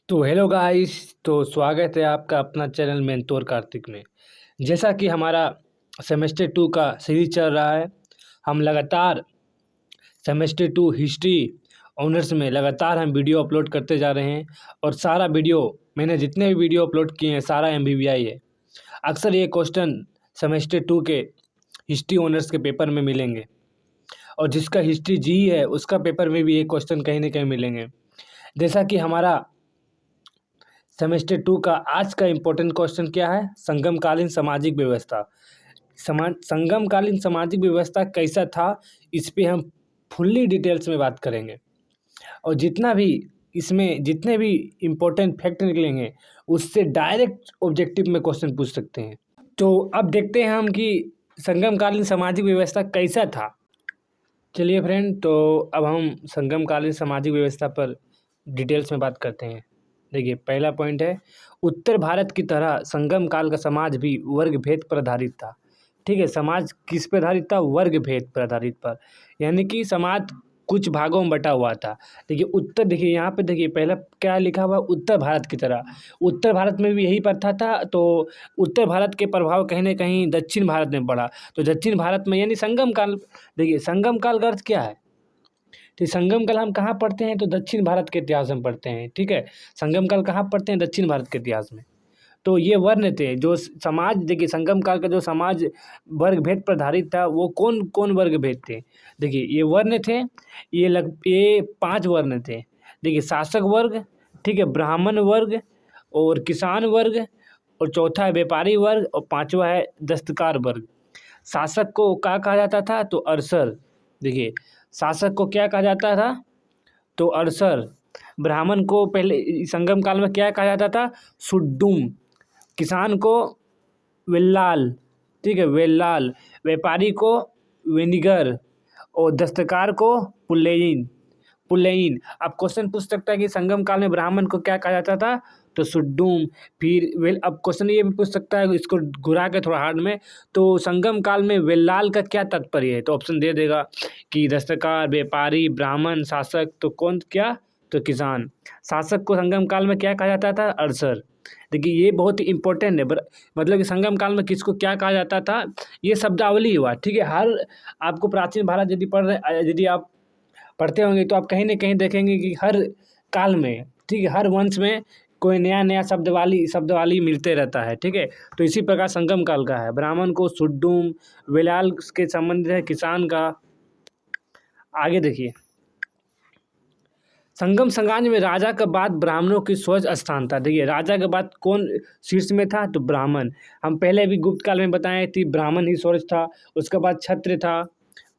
तो hello guys. तो स्वागत है आपका अपना चैनल मेंटोर कार्तिक में। जैसा कि हमारा सेमेस्टर 2 का सीरीज चल रहा है, हम लगातार सेमेस्टर 2 हिस्ट्री ऑनर्स में लगातार हम वीडियो अपलोड करते जा रहे हैं। और सारा वीडियो, मैंने जितने भी वीडियो अपलोड किए हैं सारा MBBI है। अक्सर ये क्वेश्चन सेमेस्टर 2 के हिस्ट्री ऑनर्स के पेपर में मिलेंगे, और जिसका हिस्ट्री जी है उसका पेपर में भी ये क्वेश्चन कहीं ना कहीं मिलेंगे। जैसा कि हमारा सेमेस्टर 2 का आज का इम्पोर्टेंट क्वेश्चन क्या है? संगमकालीन सामाजिक व्यवस्था। संगमकालीन सामाजिक व्यवस्था कैसा था, इस पे हम फुल्ली डिटेल्स में बात करेंगे। और जितना भी इसमें जितने भी इम्पोर्टेंट फैक्ट निकलेंगे उससे डायरेक्ट ऑब्जेक्टिव में क्वेश्चन पूछ सकते हैं। तो अब देखते हैं हम कि संगमकालीन सामाजिक व्यवस्था कैसा था। चलिए फ्रेंड, तो अब हम संगमकालीन सामाजिक व्यवस्था पर डिटेल्स में बात करते हैं। देखिए, पहला पॉइंट है, उत्तर भारत की तरह संगम काल का समाज भी वर्ग भेद पर आधारित था। ठीक है, समाज किस पर आधारित था? वर्ग भेद पर आधारित पर, यानी कि समाज कुछ भागों में बटा हुआ था। देखिए उत्तर, देखिए यहाँ पे देखिए पहला क्या लिखा हुआ, उत्तर भारत की तरह। उत्तर भारत में भी यही प्रथा था, तो उत्तर भारत के प्रभाव कहीं ना कहीं दक्षिण भारत में पड़ा। तो दक्षिण भारत में यानी संगम काल। देखिए संगम काल का अर्थ क्या है? तो संगम काल हम कहाँ पढ़ते हैं? तो दक्षिण भारत के इतिहास में पढ़ते हैं। ठीक है, संगम काल कहाँ पढ़ते हैं? दक्षिण भारत के इतिहास में। तो ये वर्ण थे जो समाज, देखिए संगम काल का जो समाज वर्ग भेद पर आधारित था, वो कौन कौन वर्ग भेद थे? देखिए ये वर्ण थे, ये 5 वर्ण थे। देखिए शासक वर्ग, ठीक है, ब्राह्मण वर्ग, और किसान वर्ग, और चौथा है व्यापारी वर्ग, और पांचवा है दस्तकार वर्ग। शासक को क्या कहा जाता था? तो अरसर। देखिए शासक को क्या कहा जाता था? तो अरसर। ब्राह्मण को पहले संगम काल में क्या कहा जाता था? सुड्डुम। किसान को वेल्लाल। ठीक है, वेल्लाल। व्यापारी को वेनिगर, और दस्तकार को पुल्लेइन। पुल्लेइन। अब क्वेश्चन पूछ सकता है कि संगम काल में ब्राह्मण को क्या कहा जाता था? तो सुड्डुम। फिर वेल, अब क्वेश्चन ये भी पूछ सकता है, इसको घुरा के थोड़ा हार्ड में, तो संगम काल में वेल्लाल का क्या तात्पर्य है? तो ऑप्शन दे देगा कि दस्तकार, व्यापारी, ब्राह्मण, शासक। तो कौन क्या? तो किसान। शासक को संगम काल में क्या कहा जाता था? अरसर। देखिए ये बहुत ही इंपॉर्टेंट है, मतलब कि संगम काल में किसको क्या कहा जाता था, ये शब्दावली हुआ। ठीक है, हर आपको प्राचीन भारत यदि पढ़ रहे, यदि आप पढ़ते होंगे तो आप कहीं ना कहीं देखेंगे कि हर काल में, ठीक है, हर वंश में कोई नया नया शब्दवाली मिलते रहता है। ठीक है, तो इसी प्रकार संगम काल का है, ब्राह्मण को सुड्डुम, वेलाल के संबंध है किसान का। आगे देखिए, संगम संगाज में राजा के बाद ब्राह्मणों की स्वज स्थान था। देखिए राजा के बाद कौन शीर्ष में था? तो ब्राह्मण। हम पहले भी गुप्त काल में बताए थी, ब्राह्मण ही स्वज था, उसके बाद क्षत्रिय था,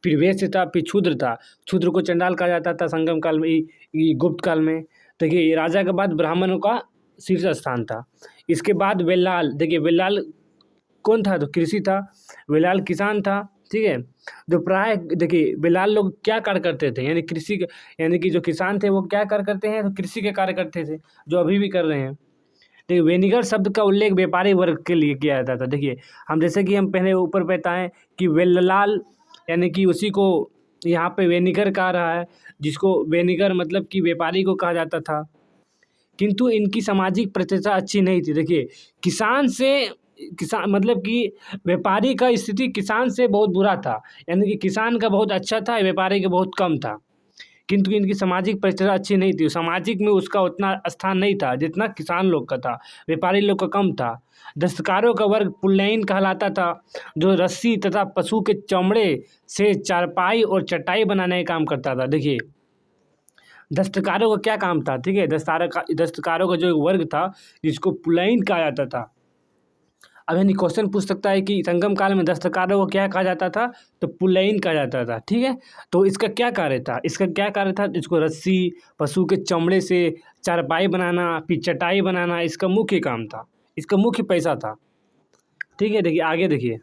फिर वैश्य था, फिर शूद्र था। शूद्र को चंडाल कहा जाता था संगम काल में, ये गुप्त काल में। देखिए ये राजा के बाद ब्राह्मणों का शीर्ष स्थान था। इसके बाद वेल्लाल। देखिए वेल्लाल कौन था? तो कृषि था। वेलाल किसान था। ठीक है, जो प्राय देखिए वेलाल लोग क्या कार्य करते थे, यानी कृषि यानी कि जो किसान थे वो क्या कार्य करते हैं? तो कृषि के कार्य करते थे, जो अभी भी कर रहे हैं। देखिए वेनिगर शब्द का उल्लेख व्यापारी वर्ग के लिए किया जाता था। देखिए हम जैसे कि हम पहले ऊपर बताएं कि वेल्लाल, यानी कि उसी को यहाँ पे वेनिगर कहा रहा है, जिसको वेनिगर मतलब कि व्यापारी को कहा जाता था। किंतु इनकी सामाजिक प्रतिष्ठा अच्छी नहीं थी। देखिए किसान मतलब कि व्यापारी का स्थिति किसान से बहुत बुरा था, यानी कि किसान का बहुत अच्छा था, व्यापारी का बहुत कम था। किंतु इनकी सामाजिक प्रतिष्ठा अच्छी नहीं थी, सामाजिक में उसका उतना स्थान नहीं था जितना किसान लोग का था, व्यापारी लोग का कम था। दस्तकारों का वर्ग पुल्लैन कहलाता था, जो रस्सी तथा पशु के चमड़े से चारपाई और चटाई बनाने का काम करता था। देखिए दस्तकारों का क्या काम था? ठीक है, दस्तकारों का जो एक वर्ग था जिसको पुलैन कहा जाता था। अब यानी क्वेश्चन पूछ सकता है कि संगम काल में दस्तकारों को क्या कहा जाता था? तो पुलैन कहा जाता था। ठीक है, तो इसका क्या कार्य था? इसका क्या कार्य था? इसको रस्सी, पशु के चमड़े से चारपाई बनाना, फिर चटाई बनाना, इसका मुख्य काम था, इसका मुख्य पैसा था। ठीक है, देखिए आगे देखिए,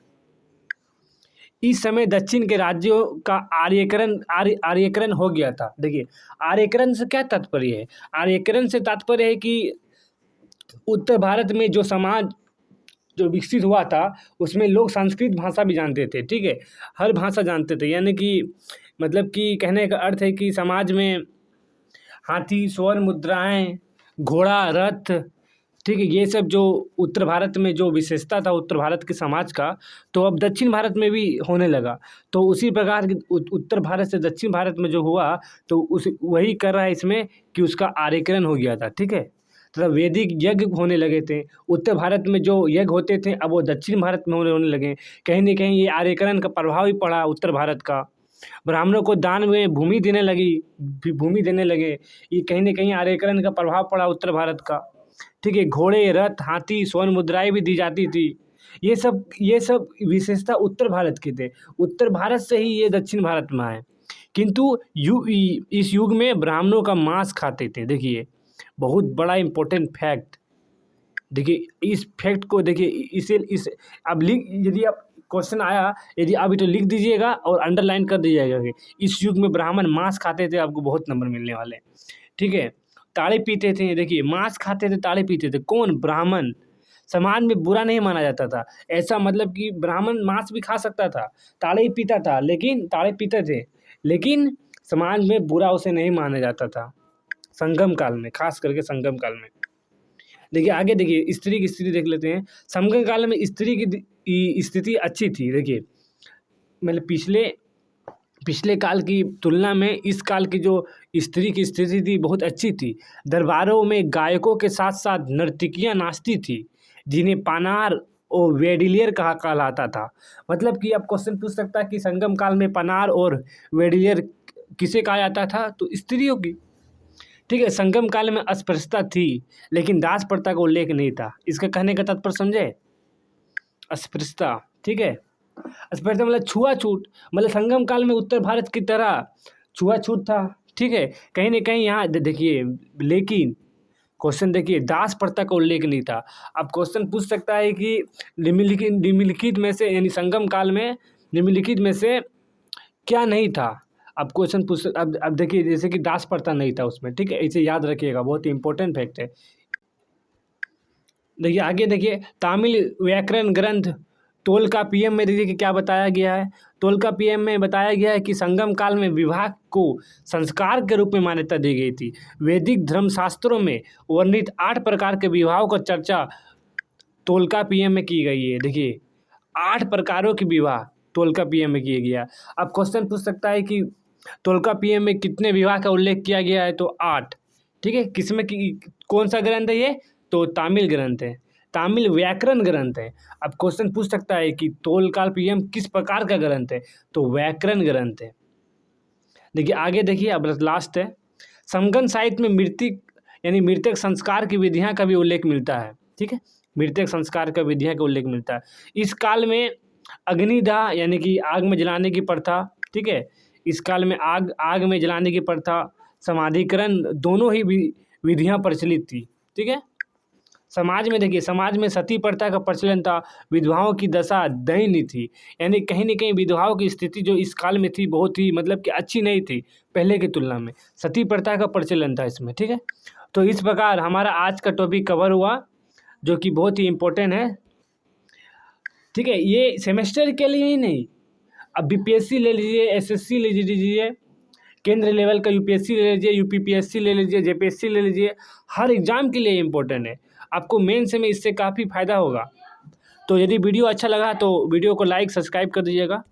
इस समय दक्षिण के राज्यों का आर्यकरण हो गया था। देखिए आर्यकरण से क्या तात्पर्य है? आर्यकरण से तात्पर्य है कि उत्तर भारत में जो समाज जो विकसित हुआ था उसमें लोग संस्कृत भाषा भी जानते थे। ठीक है, हर भाषा जानते थे, यानी कि मतलब कि कहने का अर्थ है कि समाज में हाथी, स्वर्ण मुद्राएं, घोड़ा, रथ, ठीक है, ये सब जो उत्तर भारत में जो विशेषता था उत्तर भारत के समाज का, तो अब दक्षिण भारत में भी होने लगा। तो उसी प्रकार के उत्तर भारत से दक्षिण भारत में जो हुआ, तो उस वही कर रहा है इसमें कि उसका आर्यीकरण हो गया था, ठीक है। तो वैदिक यज्ञ होने लगे थे, उत्तर भारत में जो यज्ञ होते थे अब वो दक्षिण भारत में होने लगे। कहीं न कहीं ये आर्यीकरण का प्रभाव ही पड़ा उत्तर भारत का। ब्राह्मणों को दान में भूमि देने लगी, भूमि देने लगे, ये कहीं न कहीं आर्यीकरण का प्रभाव पड़ा उत्तर भारत का। ठीक है, घोड़े, रथ, हाथी, स्वर्ण मुद्राएँ भी दी जाती थी। ये सब विशेषता उत्तर भारत के थे। उत्तर भारत से ही ये दक्षिण भारत में आए। किंतु इस युग में ब्राह्मणों का मांस खाते थे। देखिए, बहुत बड़ा इम्पोर्टेंट फैक्ट। देखिए, इस फैक्ट को देखिए, इसे अब लिख, यदि आप क्वेश्चन आया, यदि आप इसे लिख दीजिएगा और अंडरलाइन कर दीजिएगा कि इस युग में ब्राह्मण मांस खाते थे, आपको बहुत नंबर मिलने वाले हैं। ठीक है, ताड़ी पीते थे। देखिए, मांस खाते थे, ताड़ी पीते थे। कौन? ब्राह्मण। समाज में बुरा नहीं माना जाता था। ऐसा मतलब कि ब्राह्मण मांस भी खा सकता था, ताड़ी पीता था, लेकिन ताड़ी पीते थे, लेकिन समाज में बुरा उसे नहीं माना जाता था संगम काल में, खास करके संगम काल में। देखिए आगे, देखिए स्त्री की स्थिति देख लेते हैं। संगम काल में स्त्री की स्थिति अच्छी थी। देखिए, मतलब पिछले काल की तुलना में इस काल की जो स्त्री की स्थिति थी बहुत अच्छी थी। दरबारों में गायकों के साथ साथ नर्तकियां नाचती थी, जिन्हें पानार और वेडिलियर कहलाता था। मतलब कि आप क्वेश्चन पूछ सकता है कि संगम काल में पनार और वेडिलियर किसे कहा जाता था? तो स्त्रियों की। ठीक है, संगम काल में अस्पृश्यता थी, लेकिन दास प्रथा का उल्लेख नहीं था। इसका कहने का तात्पर्य समझे? अस्पृश्यता, ठीक है, अस्पृश्यता मतलब छुआछूत। मतलब संगम काल में उत्तर भारत की तरह छुआछूत था। ठीक है, कहीं ना कहीं यहाँ देखिए, लेकिन क्वेश्चन देखिए, दास प्रथा का उल्लेख नहीं था। अब क्वेश्चन पूछ सकता है कि निम्नलिखित में से, यानी संगम काल में निम्नलिखित में से क्या नहीं था? अब क्वेश्चन पूछ, अब देखिए, जैसे कि दास प्रथा नहीं था उसमें। ठीक है, इसे याद रखिएगा, बहुत ही इंपॉर्टेंट फैक्ट है। देखिए आगे, देखिए तमिल व्याकरण ग्रंथ तोलकापियम में देखिए कि क्या बताया गया है। तोलकापियम में बताया गया है कि संगम काल में विवाह को संस्कार के रूप में मान्यता दी गई थी। वैदिक धर्मशास्त्रों में वर्णित 8 प्रकार के विवाहों का चर्चा तोलकापियम में की गई है। देखिए, 8 प्रकारों के विवाह तोलकापियम में किया गया। अब क्वेश्चन पूछ सकता है कि तोलकापियम में कितने विवाह का उल्लेख किया गया है? तो 8। ठीक है, किसमें कौन सा ग्रंथ है ये? तो तमिल ग्रंथ है, तमिल व्याकरण ग्रंथ है। अब क्वेश्चन पूछ सकता है कि तोलकापियम किस प्रकार का ग्रंथ है? तो व्याकरण ग्रंथ है। देखिए आगे, देखिए अब लास्ट है। समगन साहित्य में मृतक संस्कार की विधियां का भी उल्लेख मिलता है। ठीक है, मृतक संस्कार का विधियां का उल्लेख मिलता है। इस काल में अग्निदाह यानी कि आग में जलाने की प्रथा, ठीक है, इस काल में आग में जलाने की प्रथा, समाधिकरण, दोनों ही विधियां प्रचलित थी। ठीक है, समाज में देखिए, समाज में सती प्रथा का प्रचलन था। विधवाओं की दशा दयनीय थी, यानी कहीं न कहीं विधवाओं की स्थिति जो इस काल में थी बहुत ही मतलब कि अच्छी नहीं थी पहले की तुलना में। सती प्रथा का प्रचलन था इसमें। ठीक है, तो इस प्रकार हमारा आज का टॉपिक कवर हुआ, जो कि बहुत ही इम्पोर्टेंट है। ठीक है, ये सेमेस्टर के लिए ही नहीं, अब बीपीएससी ले लीजिए, एसएससी ले लीजिए, केंद्र लेवल का यूपीएससी ले लीजिए, यूपीपीएससी ले लीजिए, जेपीएससी ले लीजिए, हर एग्ज़ाम के लिए इम्पोर्टेंट है। आपको मेंस में इससे काफ़ी फ़ायदा होगा। तो यदि वीडियो अच्छा लगा तो वीडियो को लाइक सब्सक्राइब कर दीजिएगा।